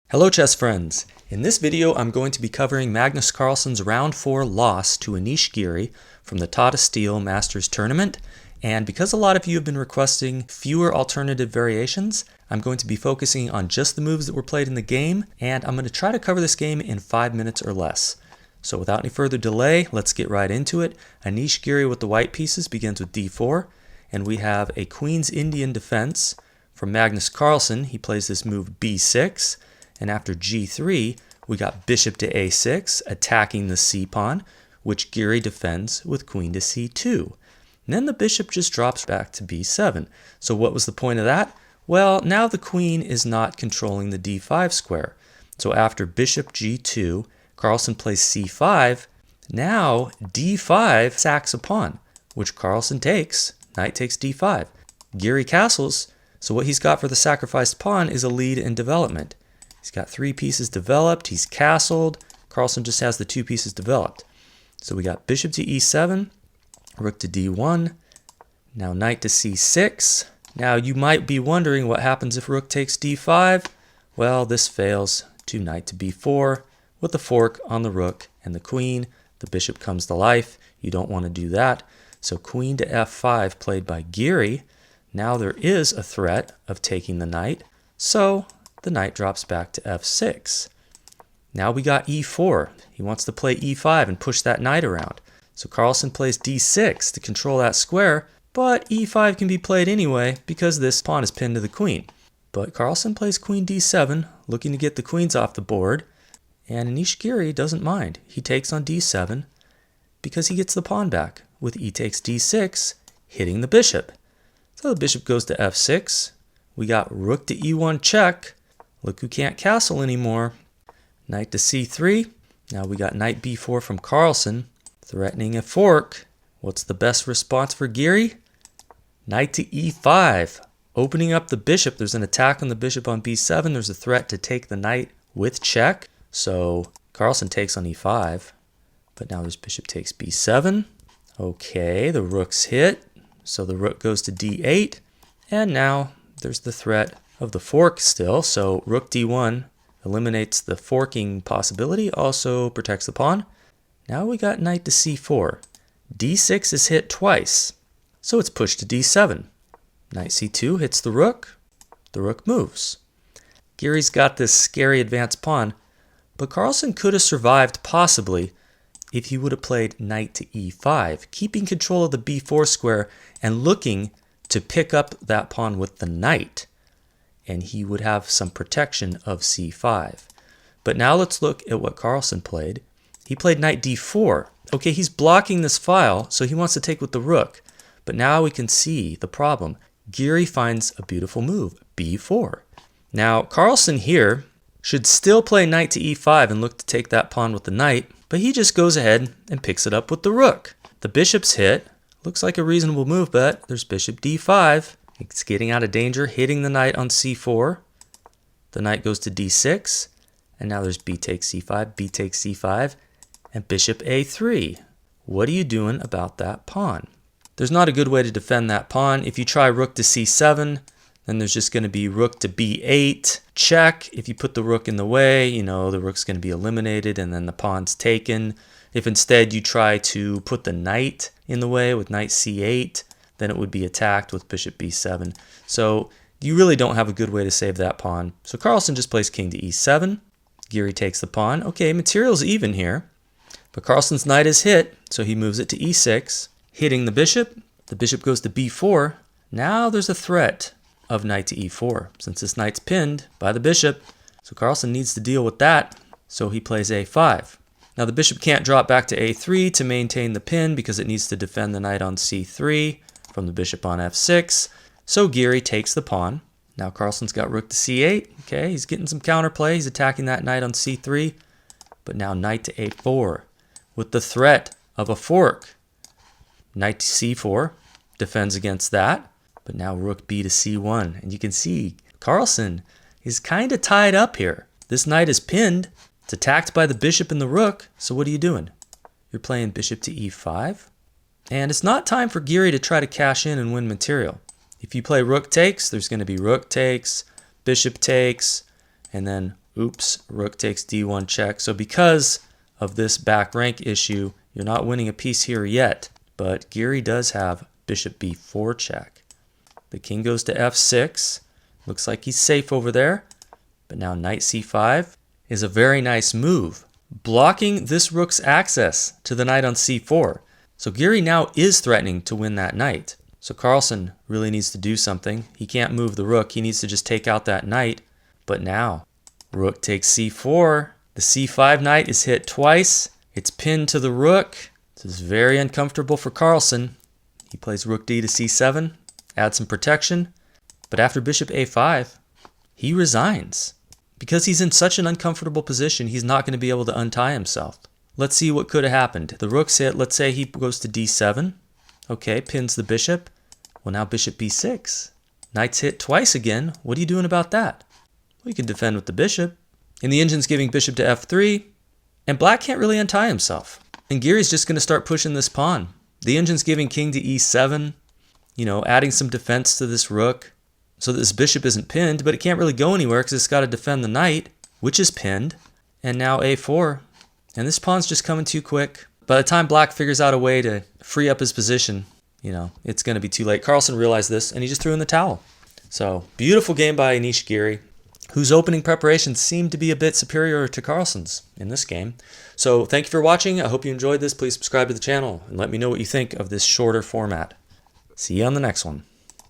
Hello chess friends! In this video I'm going to be covering Magnus Carlsen's round 4 loss to Anish Giri from the Tata Steel Masters Tournament, and because a lot of you have been requesting fewer alternative variations, I'm going to be focusing on just the moves that were played in the game, and I'm going to try to cover this game in 5 minutes or less. So without any further delay, let's get right into it. Anish Giri with the white pieces begins with d4, and we have a Queen's Indian defense from Magnus Carlsen. He plays this move b6. And after g3, we got bishop to a6, attacking the c-pawn, which Giri defends with queen to c2. And then the bishop just drops back to b7. So what was the point of that? Well, now the queen is not controlling the d5 square. So after bishop g2, Carlsen plays c5. Now d5 sacks a pawn, which Carlsen takes. Knight takes d5. Giri castles, so what he's got for the sacrificed pawn is a lead in development. He's got 3 pieces developed, he's castled, Carlsen just has the 2 pieces developed. So we got bishop to e7, rook to d1, now knight to c6. Now you might be wondering what happens if rook takes d5. Well, this fails to knight to b4 with the fork on the rook and the queen. The bishop comes to life, you don't want to do that. So queen to f5 played by Giri. Now there is a threat of taking the knight, so the knight drops back to f6. Now we got e4. He wants to play e5 and push that knight around. So Carlsen plays d6 to control that square, but e5 can be played anyway because this pawn is pinned to the queen. But Carlsen plays queen d7, looking to get the queens off the board, and Anish Giri doesn't mind. He takes on d7 because he gets the pawn back with e takes d6, hitting the bishop. So the bishop goes to f6. We got rook to e1 check. Look who can't castle anymore. Knight to c3. Now we got knight b4 from Carlsen, threatening a fork. What's the best response for Giri? Knight to e5, opening up the bishop. There's an attack on the bishop on b7. There's a threat to take the knight with check. So Carlsen takes on e5, but now this bishop takes b7. Okay, the rook's hit, so the rook goes to d8, and now there's the threat of the fork still, so rook d1 eliminates the forking possibility, also protects the pawn. Now we got knight to c4. d6 is hit twice, so it's pushed to d7. Knight c2 hits the rook moves. Giri's got this scary advanced pawn, but Carlsen could have survived possibly if he would have played knight to e5, keeping control of the b4 square and looking to pick up that pawn with the knight, and he would have some protection of c5. But now let's look at what Carlsen played. He played knight d4. Okay, he's blocking this file, so he wants to take with the rook. But now we can see the problem. Giri finds a beautiful move, b4. Now, Carlsen here should still play knight to e5 and look to take that pawn with the knight, but he just goes ahead and picks it up with the rook. The bishop's hit. Looks like a reasonable move, but there's bishop d5. It's getting out of danger, hitting the knight on c4. The knight goes to d6, and now there's b takes c5, b takes c5, and bishop a3. What are you doing about that pawn? There's not a good way to defend that pawn. If you try rook to c7, then there's just going to be rook to b8, check. If you put the rook in the way, the rook's going to be eliminated, and then the pawn's taken. If instead you try to put the knight in the way with knight c8, then it would be attacked with bishop b7. So you really don't have a good way to save that pawn. So Carlsen just plays king to e7. Giri takes the pawn. Okay, material's even here, but Carlsen's knight is hit, so he moves it to e6, hitting the bishop. The bishop goes to b4. Now there's a threat of knight to e4, since this knight's pinned by the bishop. So Carlsen needs to deal with that, so he plays a5. Now the bishop can't drop back to a3 to maintain the pin because it needs to defend the knight on c3 from the bishop on f6. So Giri takes the pawn. Now Carlsen's got rook to c8. Okay, he's getting some counterplay. He's attacking that knight on c3. But now knight to a4 with the threat of a fork. Knight to c4 defends against that. But now rook b to c1. And you can see Carlsen is kind of tied up here. This knight is pinned. It's attacked by the bishop and the rook. So what are you doing? You're playing bishop to e5. And it's not time for Giri to try to cash in and win material. If you play rook takes, there's going to be rook takes, bishop takes, and then Oops, rook takes d1 check. So because of this back rank issue, you're not winning a piece here yet. But Giri does have bishop b4 check. The king goes to f6. Looks like he's safe over there. But now knight c5 is a very nice move, blocking this rook's access to the knight on c4. So Giri now is threatening to win that knight. So Carlsen really needs to do something. He can't move the rook. He needs to just take out that knight. But now, rook takes c4. The c5 knight is hit twice. It's pinned to the rook. This is very uncomfortable for Carlsen. He plays rook d to c7, add some protection. But after bishop a5, he resigns. Because he's in such an uncomfortable position, he's not going to be able to untie himself. Let's see what could have happened. The rook's hit. Let's say he goes to d7. Okay, pins the bishop. Well, now bishop b6. Knight's hit twice again. What are you doing about that? Well, you can defend with the bishop. And the engine's giving bishop to f3. And black can't really untie himself. And Giri's just going to start pushing this pawn. The engine's giving king to e7. You know, adding some defense to this rook. So that this bishop isn't pinned, but it can't really go anywhere because it's got to defend the knight, which is pinned. And now a4. And this pawn's just coming too quick. By the time black figures out a way to free up his position, you know, it's going to be too late. Carlsen realized this, and he just threw in the towel. So, beautiful game by Anish Giri, whose opening preparations seemed to be a bit superior to Carlsen's in this game. So, thank you for watching. I hope you enjoyed this. Please subscribe to the channel and let me know what you think of this shorter format. See you on the next one.